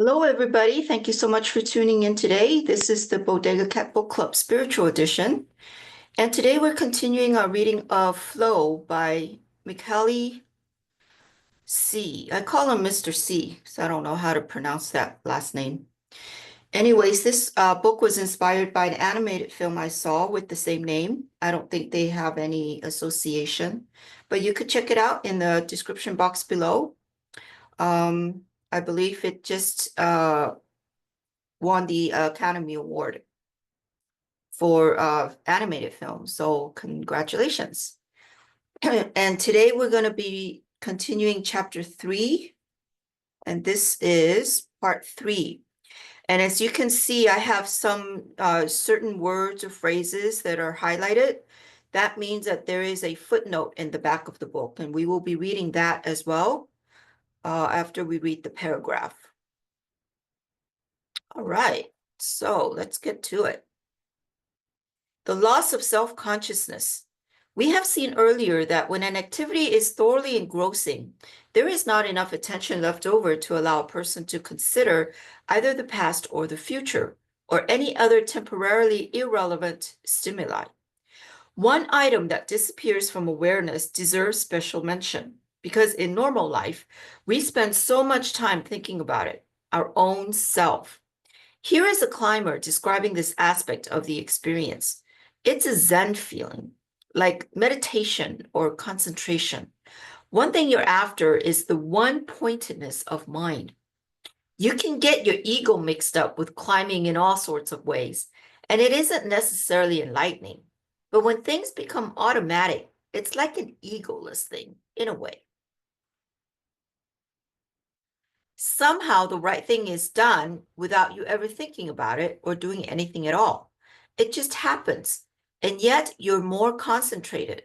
Hello, everybody. Thank you so much for tuning in today. This is the Bodega Cat Book Club Spiritual Edition. And today we're continuing our reading of Flow by Mihaly C. I call him Mr. C, so I don't know how to pronounce that last name. Anyways, this book was inspired by an animated film I saw with the same name. I don't think they have any association, but you could check it out in the description box below. I believe it just won the Academy Award for animated film. So congratulations. And today we're going to be continuing chapter 3. And this is part 3. And as you can see, I have some certain words or phrases that are highlighted. That means that there is a footnote in the back of the book, and we will be reading that as well after we read the paragraph. All right, so let's get to it. The loss of self-consciousness. We have seen earlier that when an activity is thoroughly engrossing, there is not enough attention left over to allow a person to consider either the past or the future, or any other temporarily irrelevant stimuli. One item that disappears from awareness deserves special mention, because in normal life, we spend so much time thinking about it, our own self. Here is a climber describing this aspect of the experience. It's a Zen feeling, like meditation or concentration. One thing you're after is the one-pointedness of mind. You can get your ego mixed up with climbing in all sorts of ways, and it isn't necessarily enlightening. But when things become automatic, it's like an egoless thing, in a way. Somehow the right thing is done without you ever thinking about it or doing anything at all. It just happens, and yet you're more concentrated.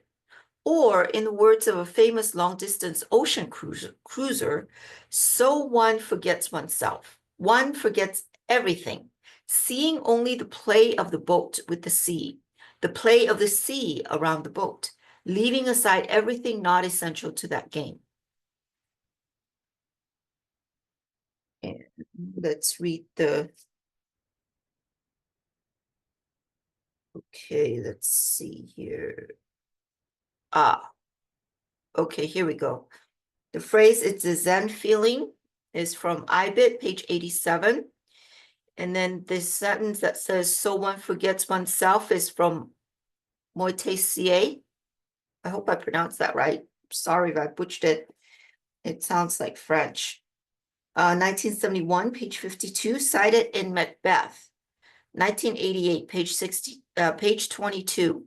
Or, in the words of a famous long-distance ocean cruiser, so one forgets oneself. One forgets everything, seeing only the play of the boat with the sea, the play of the sea around the boat, leaving aside everything not essential to that game. And let's read the... Okay, let's see here. Okay, here we go. The phrase, it's a Zen feeling, is from IBIT, page 87. And then this sentence that says, so one forgets oneself, is from Moitessier. I hope I pronounced that right. Sorry if I butchered it. It sounds like French. 1971, page 52, cited in Macbeth. 1988, page 22.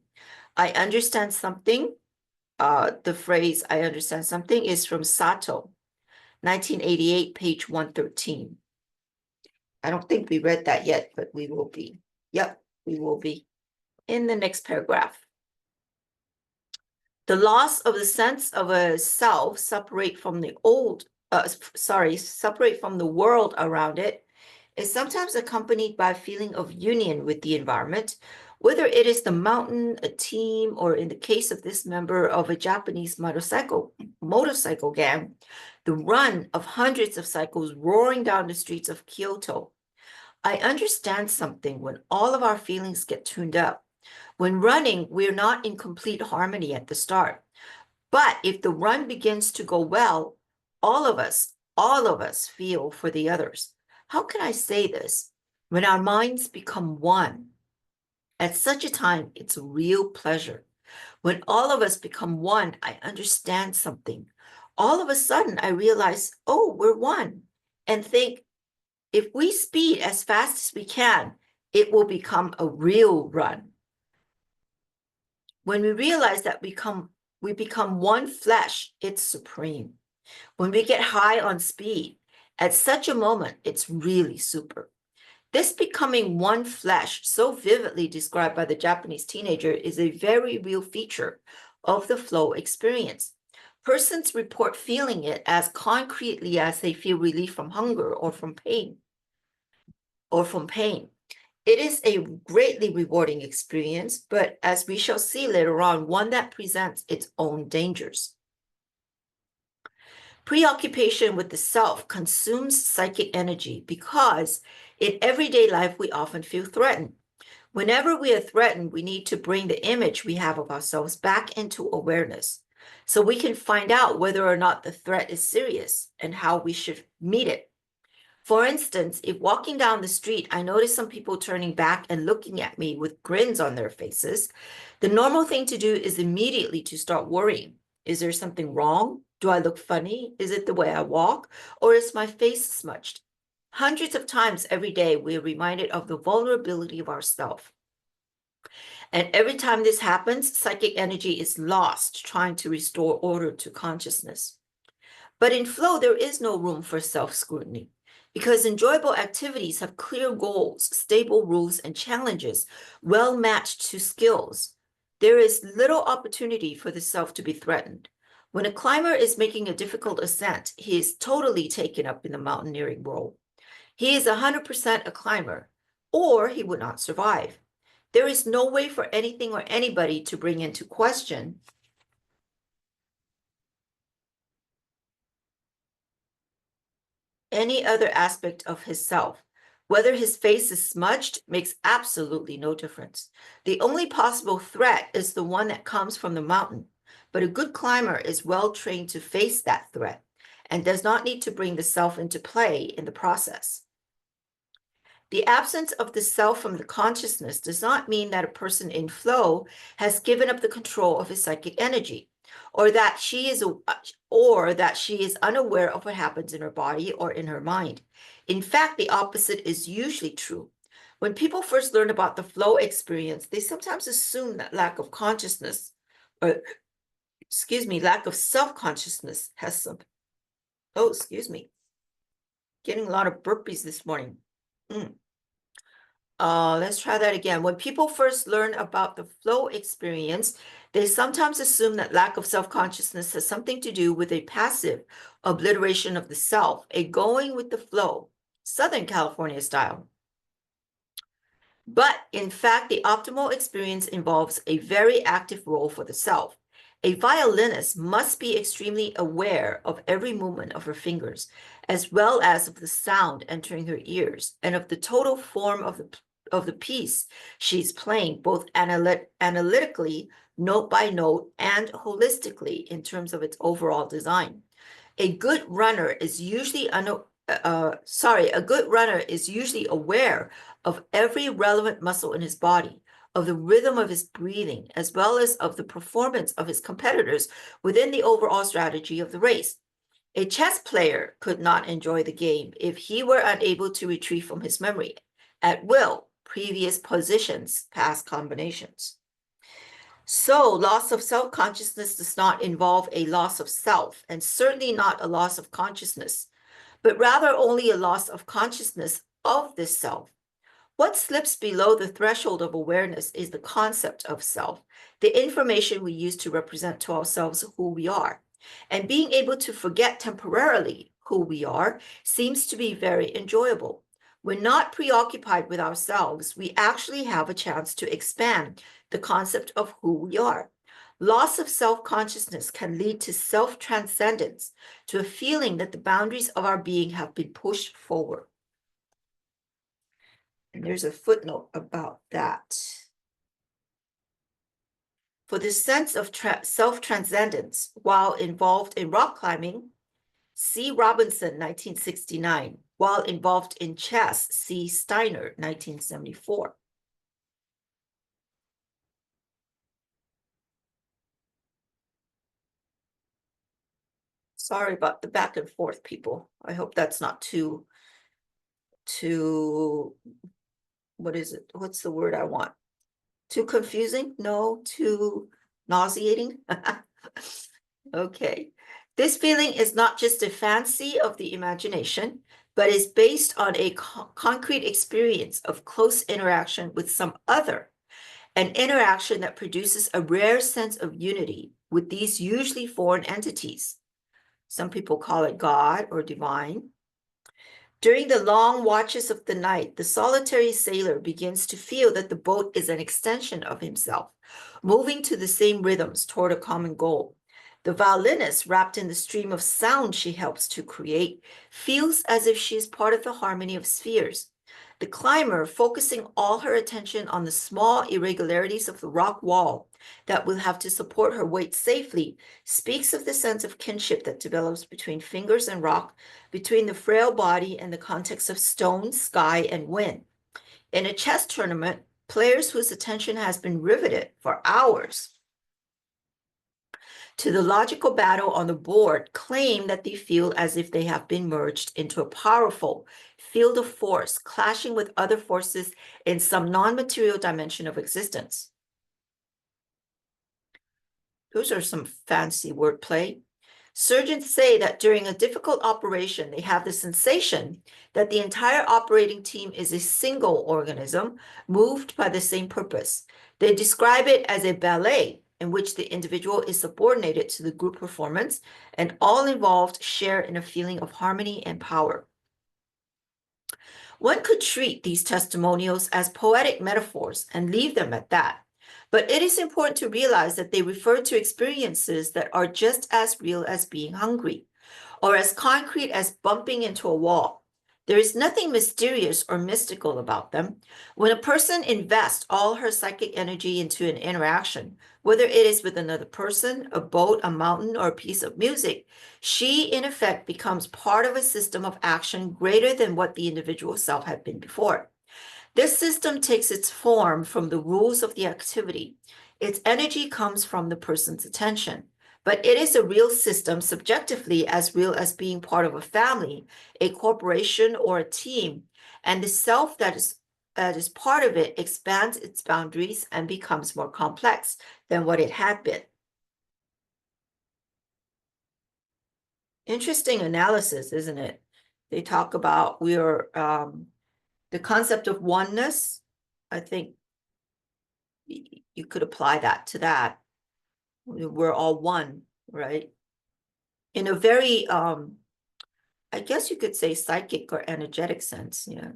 I understand something. The phrase, I understand something, is from Sato. 1988, page 113. I don't think we read that yet, but we will be. Yep, we will be. In the next paragraph. The loss of the sense of a self separate from the world around it is sometimes accompanied by a feeling of union with the environment, whether it is the mountain, a team, or in the case of this member of a Japanese motorcycle gang, the run of hundreds of cycles roaring down the streets of Kyoto. I understand something when all of our feelings get tuned up. When running, we're not in complete harmony at the start. But if the run begins to go well, all of us feel for the others. How can I say this? When our minds become one, at such a time, it's a real pleasure. When all of us become one, I understand something. All of a sudden, I realize, oh, we're one, and think, if we speed as fast as we can, it will become a real run. When we realize that we become one flesh, it's supreme. When we get high on speed, at such a moment, it's really super. This becoming one flesh, so vividly described by the Japanese teenager, is a very real feature of the flow experience. Persons report feeling it as concretely as they feel relief from hunger or from pain. It is a greatly rewarding experience, but as we shall see later on, one that presents its own dangers. Preoccupation with the self consumes psychic energy because in everyday life we often feel threatened. Whenever we are threatened, we need to bring the image we have of ourselves back into awareness so we can find out whether or not the threat is serious and how we should meet it. For instance, if walking down the street, I notice some people turning back and looking at me with grins on their faces, the normal thing to do is immediately to start worrying. Is there something wrong? Do I look funny? Is it the way I walk? Or is my face smudged? Hundreds of times every day, we are reminded of the vulnerability of ourself. And every time this happens, psychic energy is lost trying to restore order to consciousness. But in flow, there is no room for self-scrutiny because enjoyable activities have clear goals, stable rules, and challenges well matched to skills. There is little opportunity for the self to be threatened. When a climber is making a difficult ascent, he is totally taken up in the mountaineering role. He is 100% a climber, or he would not survive. There is no way for anything or anybody to bring into question any other aspect of his self. Whether his face is smudged makes absolutely no difference. The only possible threat is the one that comes from the mountain, but a good climber is well trained to face that threat and does not need to bring the self into play in the process. The absence of the self from the consciousness does not mean that a person in flow has given up the control of his psychic energy, or that she is unaware of what happens in her body or in her mind. In fact, the opposite is usually true. When people first learn about the flow experience, they sometimes assume that lack of consciousness, or lack of self-consciousness has some. Oh, excuse me. Getting a lot of burpees this morning. Let's try that again. When people first learn about the flow experience, they sometimes assume that lack of self-consciousness has something to do with a passive obliteration of the self, a going with the flow, Southern California style. But in fact, the optimal experience involves a very active role for the self. A violinist must be extremely aware of every movement of her fingers, as well as of the sound entering her ears and of the total form of the piece she's playing, both analytically, note by note, and holistically in terms of its overall design. A good runner is usually aware of every relevant muscle in his body, of the rhythm of his breathing, as well as of the performance of his competitors within the overall strategy of the race. A chess player could not enjoy the game if he were unable to retrieve from his memory at will previous positions, past combinations. So loss of self-consciousness does not involve a loss of self, and certainly not a loss of consciousness, but rather only a loss of consciousness of this self. What slips below the threshold of awareness is the concept of self, the information we use to represent to ourselves who we are. And being able to forget temporarily who we are seems to be very enjoyable. When not preoccupied with ourselves, we actually have a chance to expand the concept of who we are. Loss of self-consciousness can lead to self-transcendence, to a feeling that the boundaries of our being have been pushed forward. And there's a footnote about that. For this sense of self-transcendence, while involved in rock climbing, C. Robinson, 1969. While involved in chess, C. Steiner, 1974. Sorry about the back and forth, people. I hope that's not too, what is it? What's the word I want? Too confusing? No, too nauseating? Okay. This feeling is not just a fancy of the imagination, but is based on a concrete experience of close interaction with some other, an interaction that produces a rare sense of unity with these usually foreign entities. Some people call it God or divine. During the long watches of the night, the solitary sailor begins to feel that the boat is an extension of himself, moving to the same rhythms toward a common goal. The violinist, wrapped in the stream of sound she helps to create, feels as if she is part of the harmony of spheres. The climber, focusing all her attention on the small irregularities of the rock wall that will have to support her weight safely, speaks of the sense of kinship that develops between fingers and rock, between the frail body and the context of stone, sky, and wind. In a chess tournament, players whose attention has been riveted for hours to the logical battle on the board claim that they feel as if they have been merged into a powerful field of force, clashing with other forces in some non-material dimension of existence. Those are some fancy wordplay. Surgeons say that during a difficult operation, they have the sensation that the entire operating team is a single organism moved by the same purpose. They describe it as a ballet in which the individual is subordinated to the group performance, and all involved share in a feeling of harmony and power. One could treat these testimonials as poetic metaphors and leave them at that. But it is important to realize that they refer to experiences that are just as real as being hungry, or as concrete as bumping into a wall. There is nothing mysterious or mystical about them. When a person invests all her psychic energy into an interaction, whether it is with another person, a boat, a mountain, or a piece of music, she, in effect, becomes part of a system of action greater than what the individual self had been before. This system takes its form from the rules of the activity. Its energy comes from the person's attention. But it is a real system, subjectively as real as being part of a family, a corporation, or a team. And the self that is part of it expands its boundaries and becomes more complex than what it had been. Interesting analysis, isn't it? They talk about the concept of oneness. I think you could apply that to that. We're all one, right? In a very, I guess you could say psychic or energetic sense, yeah.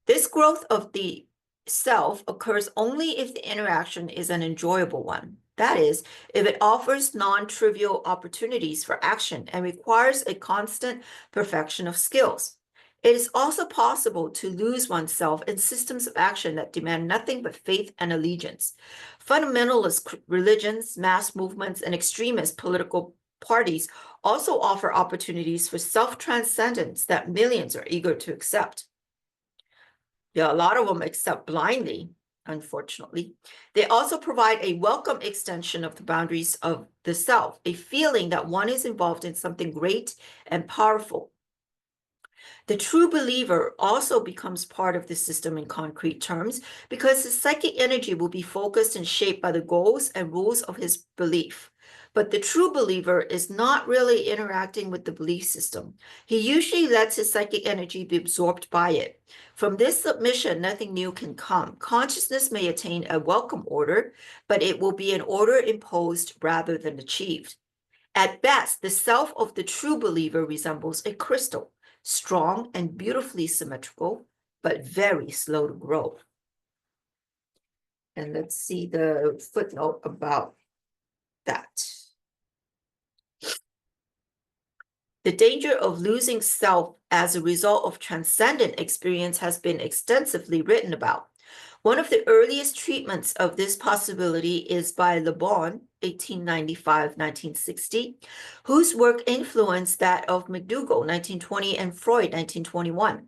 This growth of the self occurs only if the interaction is an enjoyable one. That is, if it offers non-trivial opportunities for action and requires a constant perfection of skills. It is also possible to lose oneself in systems of action that demand nothing but faith and allegiance. Fundamentalist religions, mass movements, and extremist political parties also offer opportunities for self-transcendence that millions are eager to accept. Yeah, a lot of them accept blindly, unfortunately. They also provide a welcome extension of the boundaries of the self, a feeling that one is involved in something great and powerful. The true believer also becomes part of the system in concrete terms because his psychic energy will be focused and shaped by the goals and rules of his belief. But the true believer is not really interacting with the belief system. He usually lets his psychic energy be absorbed by it. From this submission, nothing new can come. Consciousness may attain a welcome order, but it will be an order imposed rather than achieved. At best, the self of the true believer resembles a crystal, strong and beautifully symmetrical, but very slow to grow. And let's see the footnote about that. The danger of losing self as a result of transcendent experience has been extensively written about. One of the earliest treatments of this possibility is by Le Bon, 1895-1960, whose work influenced that of McDougall, 1920, and Freud, 1921.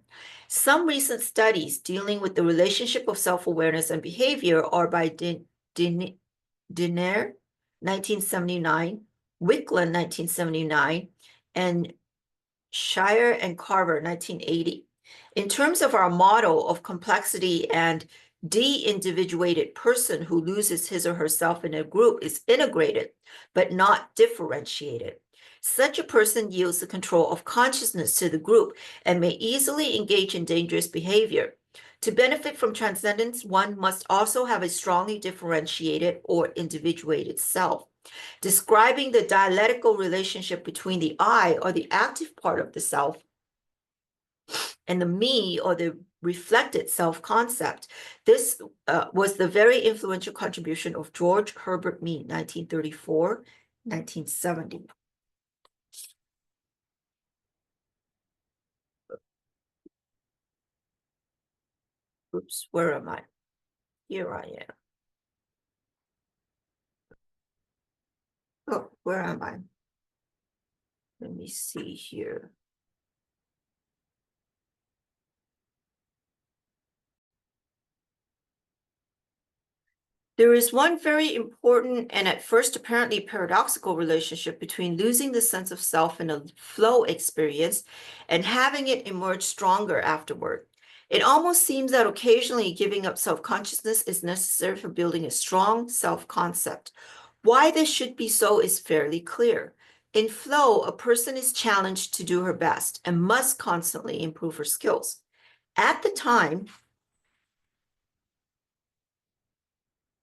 Some recent studies dealing with the relationship of self-awareness and behavior are by Diner, 1979, Wicklund, 1979, and Shire and Carver, 1980. In terms of our model of complexity and de-individuated person who loses his or herself in a group is integrated, but not differentiated. Such a person yields the control of consciousness to the group and may easily engage in dangerous behavior. To benefit from transcendence, one must also have a strongly differentiated or individuated self. Describing the dialectical relationship between the I, or the active part of the self, and the me, or the reflected self-concept. This was the very influential contribution of George Herbert Mead, 1934, 1970. Oops, where am I? Here I am. Oh, where am I? Let me see here. There is one very important and at first apparently paradoxical relationship between losing the sense of self in a flow experience and having it emerge stronger afterward. It almost seems that occasionally giving up self-consciousness is necessary for building a strong self-concept. Why this should be so is fairly clear. In flow, a person is challenged to do her best and must constantly improve her skills. At the time,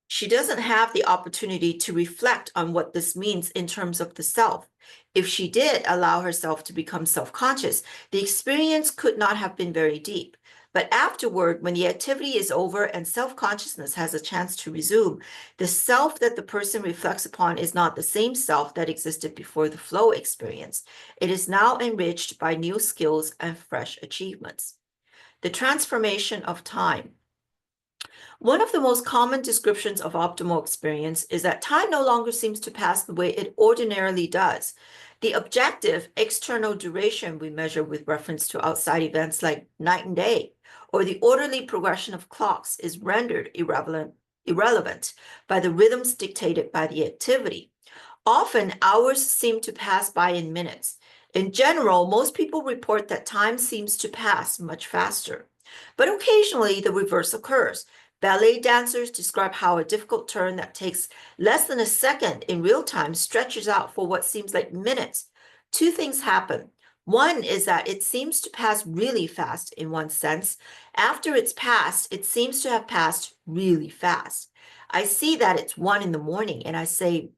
she doesn't have the opportunity to reflect on what this means in terms of the self. If she did allow herself to become self-conscious, the experience could not have been very deep. But afterward, when the activity is over and self-consciousness has a chance to resume, the self that the person reflects upon is not the same self that existed before the flow experience. It is now enriched by new skills and fresh achievements. The transformation of time. One of the most common descriptions of optimal experience is that time no longer seems to pass the way it ordinarily does. The objective external duration we measure with reference to outside events like night and day, or the orderly progression of clocks is rendered irrelevant by the rhythms dictated by the activity. Often, hours seem to pass by in minutes. In general, most people report that time seems to pass much faster. But occasionally, the reverse occurs. Ballet dancers describe how a difficult turn that takes less than a second in real time stretches out for what seems like minutes. Two things happen. One is that it seems to pass really fast in one sense. After it's passed, it seems to have passed really fast. I see that it's 1 in the morning and I say,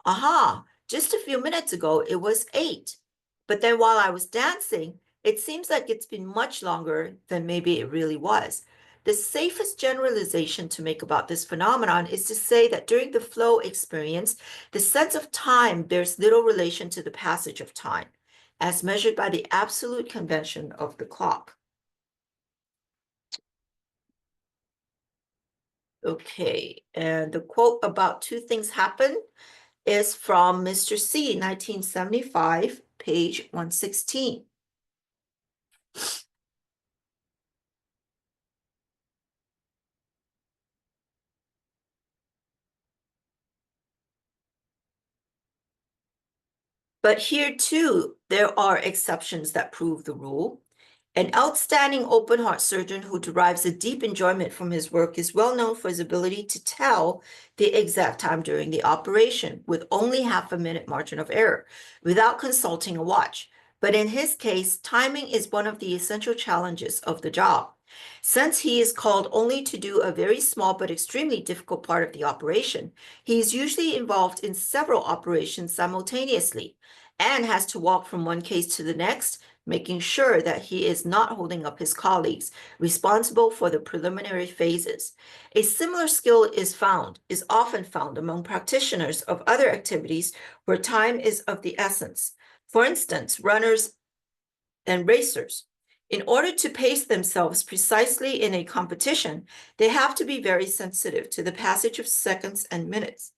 aha, just a few minutes ago, it was 8. But then while I was dancing, it seems like it's been much longer than maybe it really was. The safest generalization to make about this phenomenon is to say that during the flow experience, the sense of time bears little relation to the passage of time, as measured by the absolute convention of the clock. Okay, and the quote about two things happen is from Mr. C, 1975, page 116. But here too, there are exceptions that prove the rule. An outstanding open heart surgeon who derives a deep enjoyment from his work is well known for his ability to tell the exact time during the operation with only half a minute margin of error without consulting a watch. But in his case, timing is one of the essential challenges of the job. Since he is called only to do a very small but extremely difficult part of the operation, he is usually involved in several operations simultaneously and has to walk from one case to the next, making sure that he is not holding up his colleagues responsible for the preliminary phases. A similar skill is often found among practitioners of other activities where time is of the essence. For instance, runners and racers. In order to pace themselves precisely in a competition, they have to be very sensitive to the passage of seconds and minutes.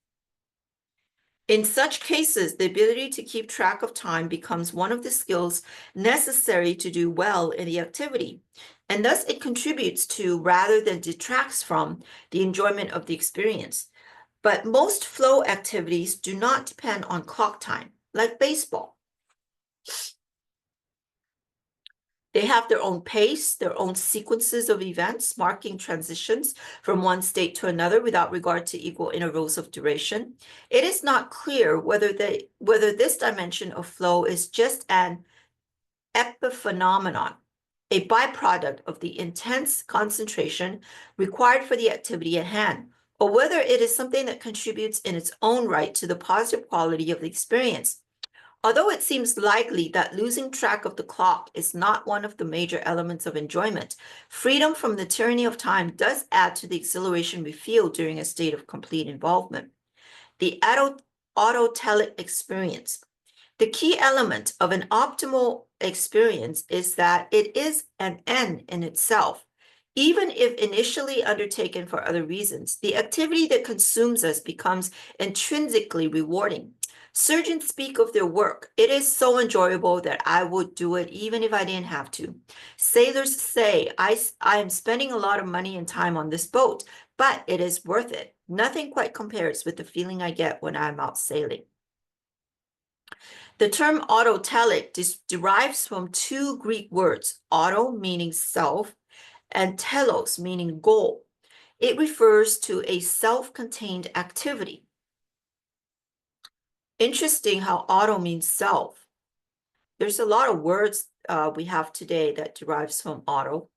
In such cases, the ability to keep track of time becomes one of the skills necessary to do well in the activity, and thus it contributes to, rather than detracts from, the enjoyment of the experience. But most flow activities do not depend on clock time, like baseball. They have their own pace, their own sequences of events, marking transitions from one state to another without regard to equal intervals of duration. It is not clear whether this dimension of flow is just an epiphenomenon, a byproduct of the intense concentration required for the activity at hand, or whether it is something that contributes in its own right to the positive quality of the experience. Although it seems likely that losing track of the clock is not one of the major elements of enjoyment, freedom from the tyranny of time does add to the exhilaration we feel during a state of complete involvement. The autotelic experience. The key element of an optimal experience is that it is an end in itself. Even if initially undertaken for other reasons, the activity that consumes us becomes intrinsically rewarding. Surgeons speak of their work. It is so enjoyable that I would do it even if I didn't have to. Sailors say, I am spending a lot of money and time on this boat, but it is worth it. Nothing quite compares with the feeling I get when I'm out sailing. The term autotelic derives from two Greek words, auto meaning self and telos meaning goal. It refers to a self-contained activity. Interesting how auto means self. There's a lot of words we have today that derives from auto.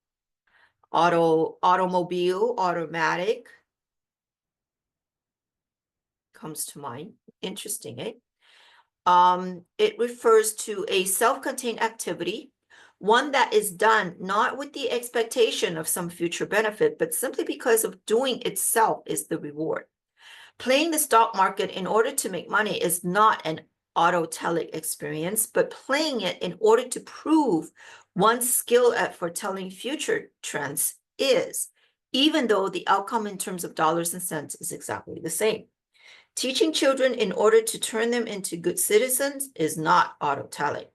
Automobile, automatic comes to mind. Interesting, eh? It refers to a self-contained activity, one that is done not with the expectation of some future benefit, but simply because of doing itself is the reward. Playing the stock market in order to make money is not an autotelic experience, but playing it in order to prove one's skill at foretelling future trends is, even though the outcome in terms of dollars and cents is exactly the same. Teaching children in order to turn them into good citizens is not autotelic,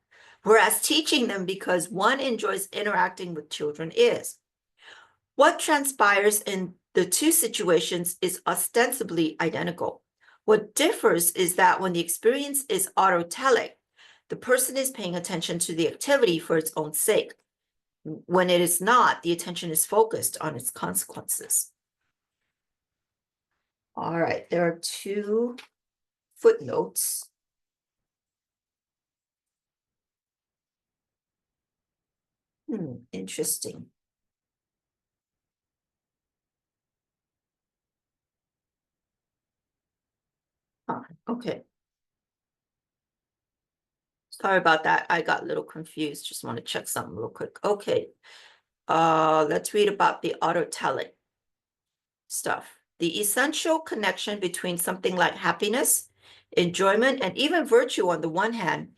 whereas teaching them because one enjoys interacting with children is. What transpires in the two situations is ostensibly identical. What differs is that when the experience is autotelic, the person is paying attention to the activity for its own sake. When it is not, the attention is focused on its consequences. All right, there are two footnotes. Interesting. Okay. Sorry about that. I got a little confused. Just want to check something real quick. Okay. Let's read about the autotelic stuff. The essential connection between something like happiness, enjoyment, and even virtue on the one hand,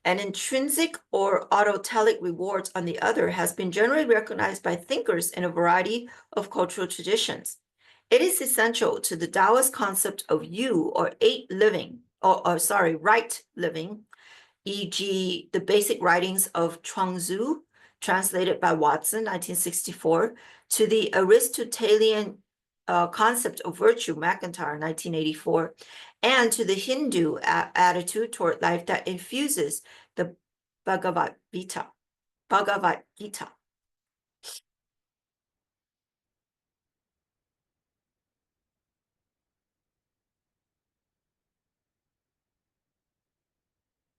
and intrinsic or autotelic rewards on the other has been generally recognized by thinkers in a variety of cultural traditions. It is essential to the Taoist concept of yu or right living, e.g., the basic writings of Chuangzi, translated by Watson, 1964, to the Aristotelian concept of virtue, McIntyre, 1984, and to the Hindu attitude toward life that infuses the Bhagavad Gita.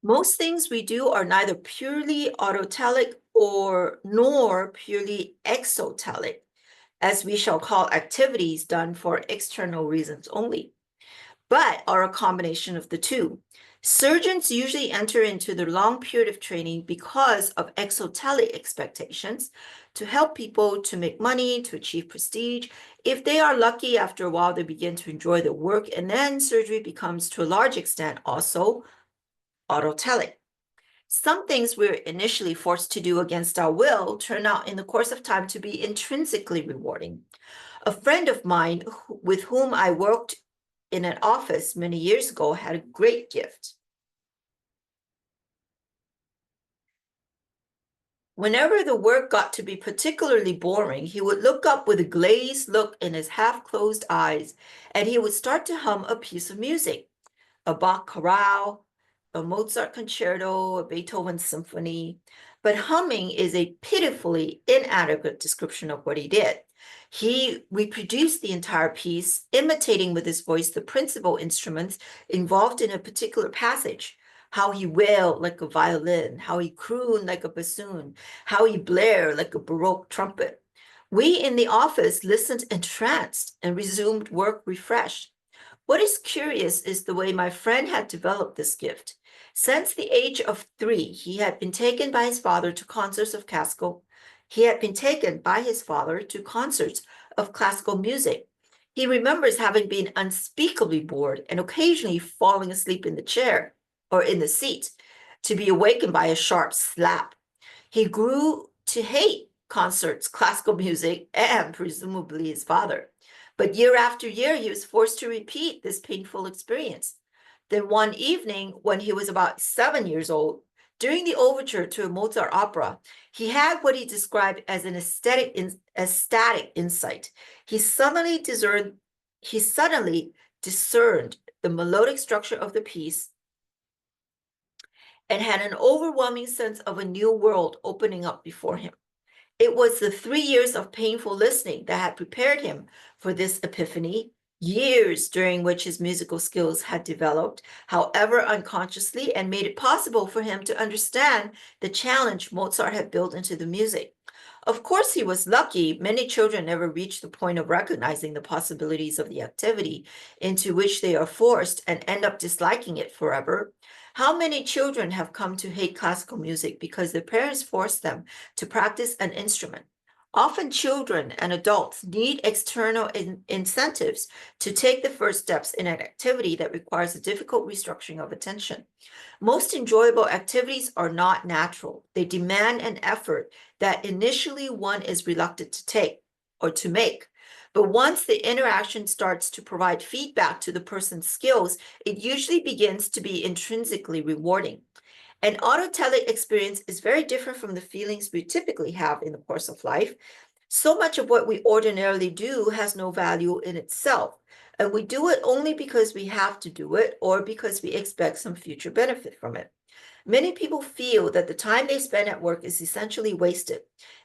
Most things we do are neither purely autotelic nor purely exotelic, as we shall call activities done for external reasons only, but are a combination of the two. Surgeons usually enter into their long period of training because of exotelic expectations to help people to make money, to achieve prestige. If they are lucky, after a while, they begin to enjoy their work, and then surgery becomes, to a large extent, also autotelic. Some things we're initially forced to do against our will turn out in the course of time to be intrinsically rewarding. A friend of mine with whom I worked in an office many years ago had a great gift. Whenever the work got to be particularly boring, he would look up with a glazed look in his half-closed eyes, and he would start to hum a piece of music, a Bach chorale, a Mozart concerto, a Beethoven symphony. But humming is a pitifully inadequate description of what he did. He reproduced the entire piece, imitating with his voice the principal instruments involved in a particular passage. How he wailed like a violin, how he crooned like a bassoon, how he blared like a Baroque trumpet. We in the office listened entranced and resumed work refreshed. What is curious is the way my friend had developed this gift. Since the age of 3, he had been taken by his father to concerts of classical. He had been taken by his father to concerts of classical music. He remembers having been unspeakably bored and occasionally falling asleep in the chair or in the seat to be awakened by a sharp slap. He grew to hate concerts, classical music, and presumably his father. But year after year, he was forced to repeat this painful experience. Then one evening, when he was about 7 years old, during the overture to a Mozart opera, he had what he described as an ecstatic insight. He suddenly discerned the melodic structure of the piece and had an overwhelming sense of a new world opening up before him. It was the 3 years of painful listening that had prepared him for this epiphany, years during which his musical skills had developed, however unconsciously, and made it possible for him to understand the challenge Mozart had built into the music. Of course, he was lucky. Many children never reach the point of recognizing the possibilities of the activity into which they are forced and end up disliking it forever. How many children have come to hate classical music because their parents forced them to practice an instrument? Often children and adults need external incentives to take the first steps in an activity that requires a difficult restructuring of attention. Most enjoyable activities are not natural. They demand an effort that initially one is reluctant to take or to make. But once the interaction starts to provide feedback to the person's skills, it usually begins to be intrinsically rewarding. An autotelic experience is very different from the feelings we typically have in the course of life. So much of what we ordinarily do has no value in itself, and we do it only because we have to do it or because we expect some future benefit from it. Many people feel that the time they spend at work is essentially wasted.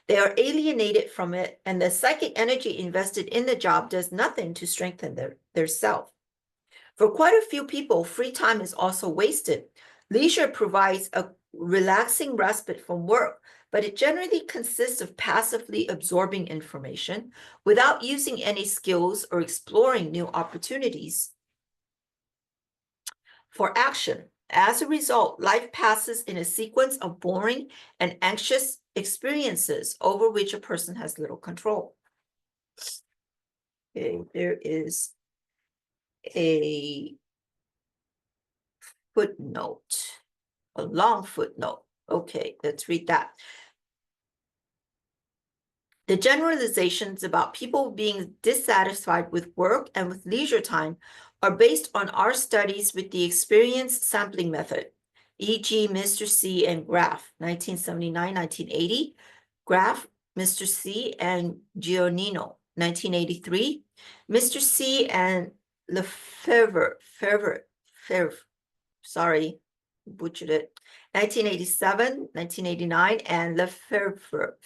They are alienated from it, and the psychic energy invested in the job does nothing to strengthen their self. For quite a few people, free time is also wasted. Leisure provides a relaxing respite from work, but it generally consists of passively absorbing information without using any skills or exploring new opportunities for action. As a result, life passes in a sequence of boring and anxious experiences over which a person has little control. Okay, there is a footnote, a long footnote. Okay, let's read that. The generalizations about people being dissatisfied with work and with leisure time are based on our studies with the experience sampling method, e.g. Mr. C and Graf, 1979-1980, Graf, Mr. C and Giannino, 1983, Mr. C and Lefebvre, sorry, butchered it, 1987, 1989, and Lefebvre,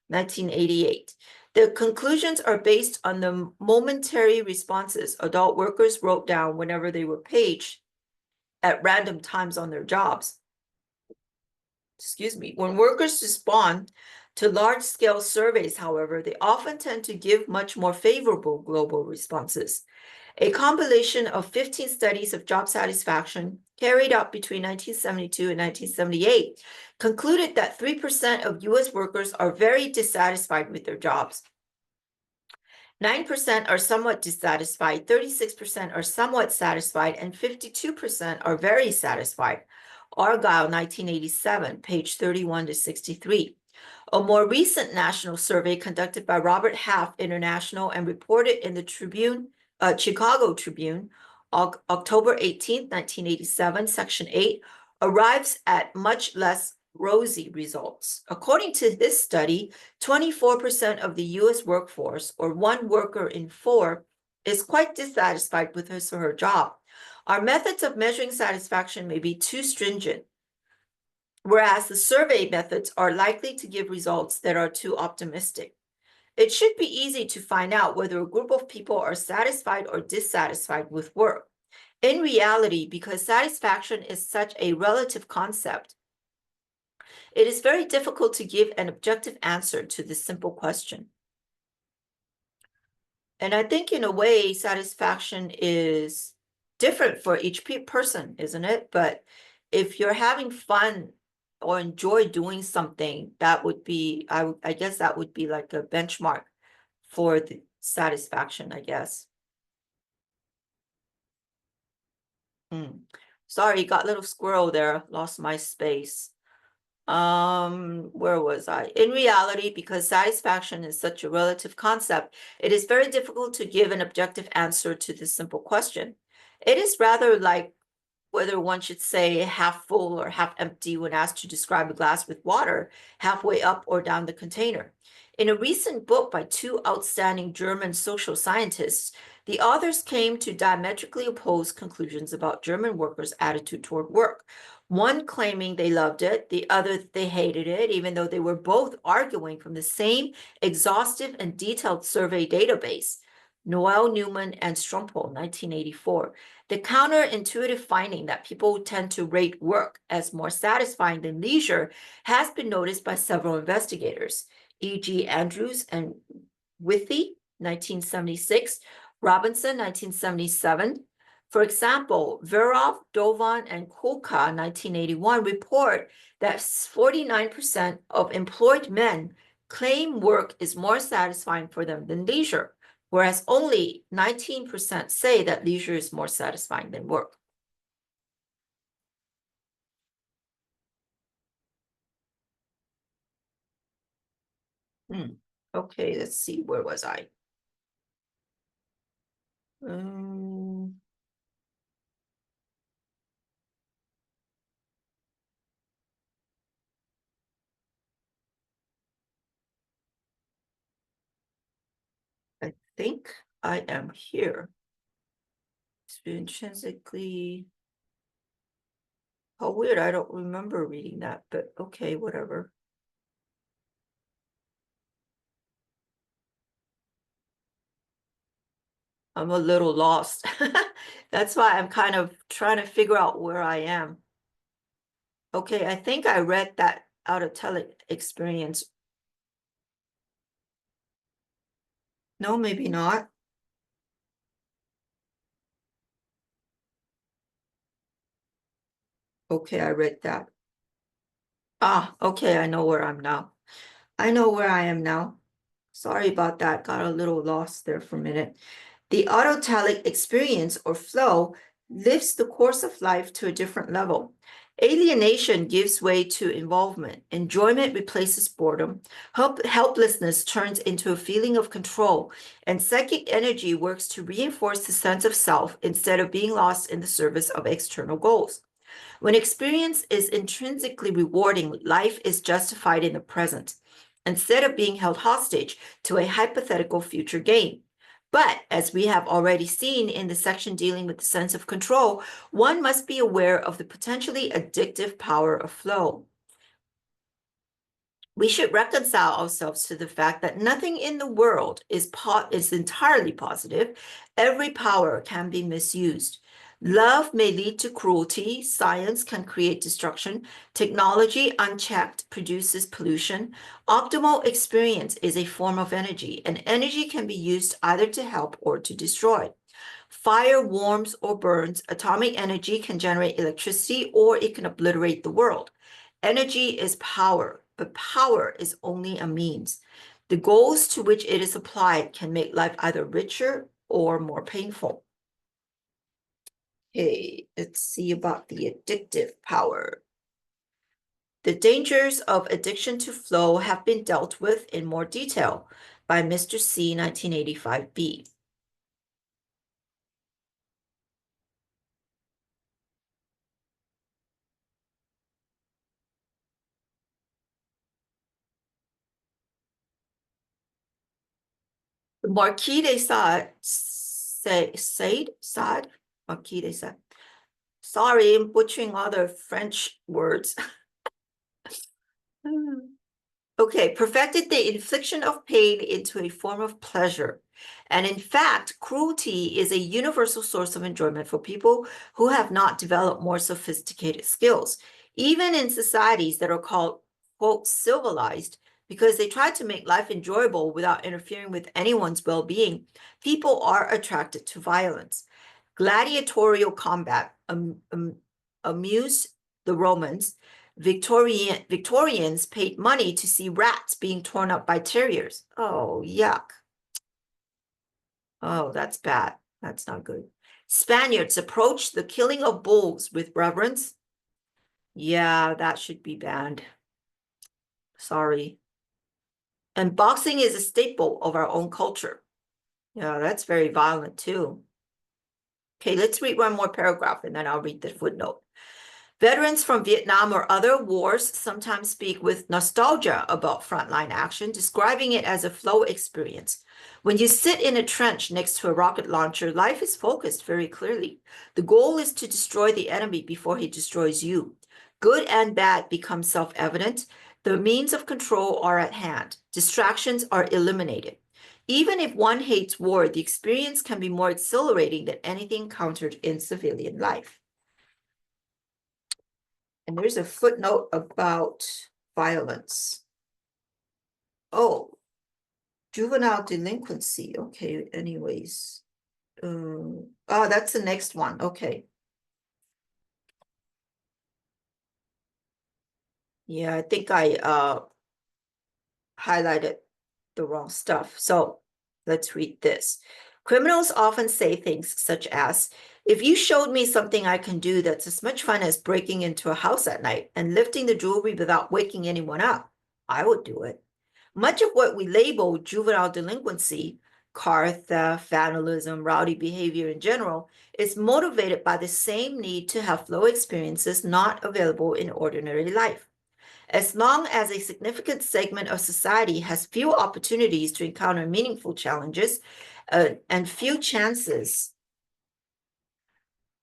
1988. The conclusions are based on the momentary responses adult workers wrote down whenever they were paged at random times on their jobs. Excuse me. When workers respond to large-scale surveys, however, they often tend to give much more favorable global responses. A compilation of 15 studies of job satisfaction carried out between 1972 and 1978 concluded that 3% of US workers are very dissatisfied with their jobs. 9% are somewhat dissatisfied, 36% are somewhat satisfied, and 52% are very satisfied. Argyle, 1987, page 31 to 63. A more recent national survey conducted by Robert Half International and reported in the Chicago Tribune, October 18, 1987, Section 8, arrives at much less rosy results. According to this study, 24% of the US workforce, or 1 worker in 4, is quite dissatisfied with his or her job. Our methods of measuring satisfaction may be too stringent, whereas the survey methods are likely to give results that are too optimistic. It should be easy to find out whether a group of people are satisfied or dissatisfied with work. In reality, because satisfaction is such a relative concept, it is very difficult to give an objective answer to this simple question. And I think in a way, satisfaction is different for each person, isn't it? But if you're having fun or enjoy doing something, that would be, I guess that would be like a benchmark for satisfaction, I guess. Sorry, got a little squirrel there, lost my space. Where was I? In reality, because satisfaction is such a relative concept, it is very difficult to give an objective answer to this simple question. It is rather like whether one should say half full or half empty when asked to describe a glass with water halfway up or down the container. In a recent book by two outstanding German social scientists, the authors came to diametrically opposed conclusions about German workers' attitude toward work. One claiming they loved it, the other they hated it, even though they were both arguing from the same exhaustive and detailed survey database. Noel Newman and Strumpel, 1984. The counterintuitive finding that people tend to rate work as more satisfying than leisure has been noticed by several investigators, e.g. Andrews and Withy, 1976, Robinson, 1977. For example, Verov, Dovan, and Kulka, 1981, report that 49% of employed men claim work is more satisfying for them than leisure, whereas only 19% say that leisure is more satisfying than work. Okay, let's see, where was I? I think I am here. It's intrinsically, how weird, I don't remember reading that, but okay, whatever. I'm a little lost. That's why I'm kind of trying to figure out where I am. Okay, I think I read that out of experience. No, maybe not. Okay, I read that. Ah, okay, I know where I'm now. I know where I am now. Sorry about that. Got a little lost there for a minute. The autotelic experience or flow lifts the course of life to a different level. Alienation gives way to involvement. Enjoyment replaces boredom. Helplessness turns into a feeling of control. And psychic energy works to reinforce the sense of self instead of being lost in the service of external goals. When experience is intrinsically rewarding, life is justified in the present, instead of being held hostage to a hypothetical future gain. But as we have already seen in the section dealing with the sense of control, one must be aware of the potentially addictive power of flow. We should reconcile ourselves to the fact that nothing in the world is entirely positive. Every power can be misused. Love may lead to cruelty. Science can create destruction. Technology, unchecked, produces pollution. Optimal experience is a form of energy, and energy can be used either to help or to destroy. Fire warms or burns. Atomic energy can generate electricity, or it can obliterate the world. Energy is power, but power is only a means. The goals to which it is applied can make life either richer or more painful. Okay, let's see about the addictive power. The dangers of addiction to flow have been dealt with in more detail by Mr. C, 1985b. The Marquis de Sade, Marquis de Sade. Sorry, I'm butchering all the French words. Okay, perfected the infliction of pain into a form of pleasure. And in fact, cruelty is a universal source of enjoyment for people who have not developed more sophisticated skills, even in societies that are called, quote, civilized, because they try to make life enjoyable without interfering with anyone's well-being. People are attracted to violence. Gladiatorial combat amused the Romans. Victorians paid money to see rats being torn up by terriers. Oh, yuck. Oh, that's bad. That's not good. Spaniards approach the killing of bulls with reverence. Yeah, that should be banned. Sorry. And boxing is a staple of our own culture. Yeah, that's very violent too. Okay, let's read one more paragraph and then I'll read the footnote. Veterans from Vietnam or other wars sometimes speak with nostalgia about frontline action, describing it as a flow experience. When you sit in a trench next to a rocket launcher, life is focused very clearly. The goal is to destroy the enemy before he destroys you. Good and bad become self-evident. The means of control are at hand. Distractions are eliminated. Even if one hates war, the experience can be more exhilarating than anything encountered in civilian life. And there's a footnote about violence. Oh, juvenile delinquency. Okay, anyways. Oh, that's the next one. Okay. Yeah, I think I highlighted the wrong stuff. So let's read this. Criminals often say things such as, if you showed me something I can do that's as much fun as breaking into a house at night and lifting the jewelry without waking anyone up, I would do it. Much of what we label juvenile delinquency, car theft, vandalism, rowdy behavior in general, is motivated by the same need to have flow experiences not available in ordinary life. As long as a significant segment of society has few opportunities to encounter meaningful challenges and few chances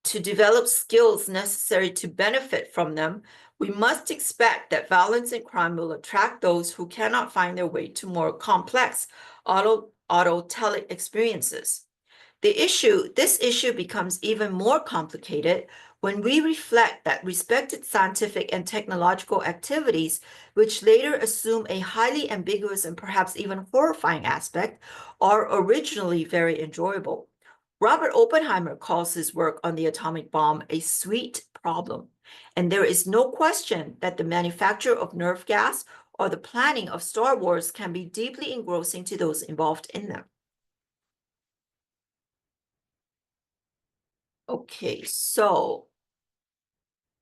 to develop skills necessary to benefit from them, we must expect that violence and crime will attract those who cannot find their way to more complex autotelic experiences. This issue becomes even more complicated when we reflect that respected scientific and technological activities, which later assume a highly ambiguous and perhaps even horrifying aspect, are originally very enjoyable. Robert Oppenheimer calls his work on the atomic bomb a sweet problem, and there is no question that the manufacture of nerve gas or the planning of Star Wars can be deeply engrossing to those involved in them. Okay, so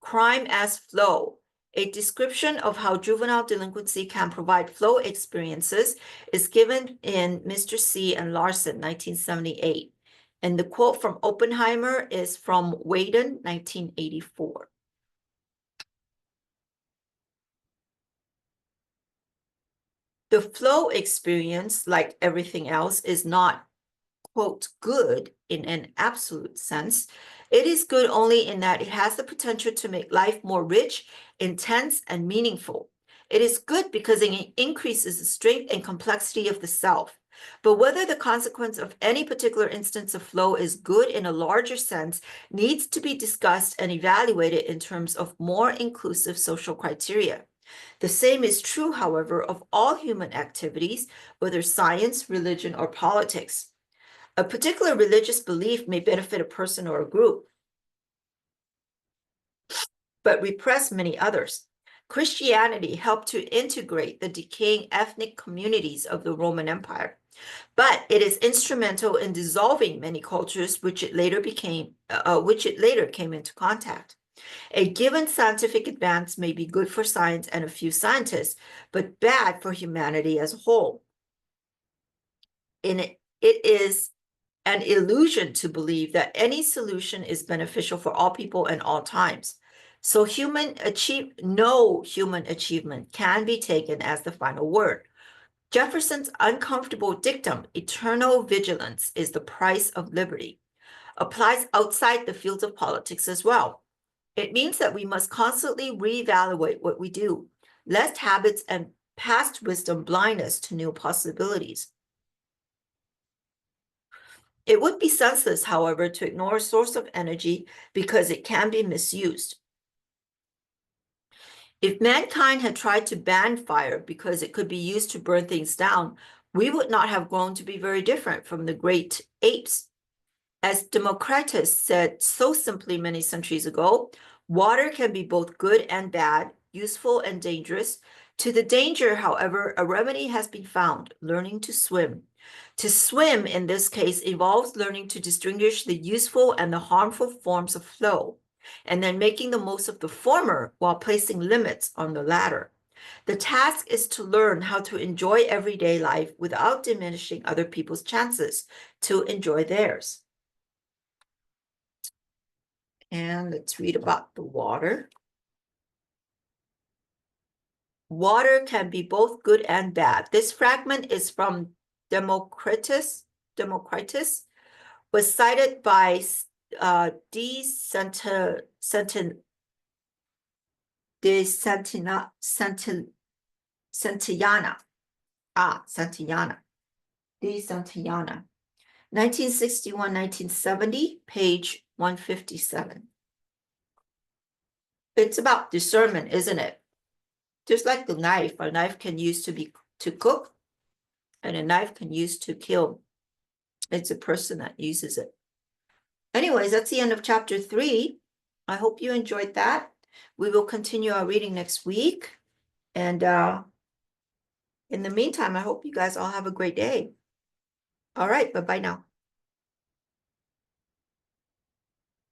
crime as flow. A description of how juvenile delinquency can provide flow experiences is given in Mr. C. and Larson, 1978. And the quote from Oppenheimer is from Whedon, 1984. The flow experience, like everything else, is not, quote, good in an absolute sense. It is good only in that it has the potential to make life more rich, intense, and meaningful. It is good because it increases the strength and complexity of the self. But whether the consequence of any particular instance of flow is good in a larger sense needs to be discussed and evaluated in terms of more inclusive social criteria. The same is true, however, of all human activities, whether science, religion, or politics. A particular religious belief may benefit a person or a group, but repress many others. Christianity helped to integrate the decaying ethnic communities of the Roman Empire, but it is instrumental in dissolving many cultures which it later came into contact. A given scientific advance may be good for science and a few scientists, but bad for humanity as a whole. It is an illusion to believe that any solution is beneficial for all people and all times. So no human achievement can be taken as the final word. Jefferson's uncomfortable dictum, eternal vigilance is the price of liberty, applies outside the fields of politics as well. It means that we must constantly reevaluate what we do, lest habits and past wisdom blind us to new possibilities. It would be senseless, however, to ignore a source of energy because it can be misused. If mankind had tried to ban fire because it could be used to burn things down, we would not have grown to be very different from the great apes. As Democritus said so simply many centuries ago, water can be both good and bad, useful and dangerous. To the danger, however, a remedy has been found, learning to swim. To swim, in this case, involves learning to distinguish the useful and the harmful forms of flow, and then making the most of the former while placing limits on the latter. The task is to learn how to enjoy everyday life without diminishing other people's chances to enjoy theirs. And let's read about the water. Water can be both good and bad. This fragment is from Democritus, was cited by de Santillana. Santillana. De Santillana. 1961-1970, page 157. It's about discernment, isn't it? Just like the knife, a knife can use to cook, and a knife can use to kill. It's a person that uses it. Anyways, that's the end of chapter 3. I hope you enjoyed that. We will continue our reading next week. And in the meantime, I hope you guys all have a great day. All right, bye-bye now.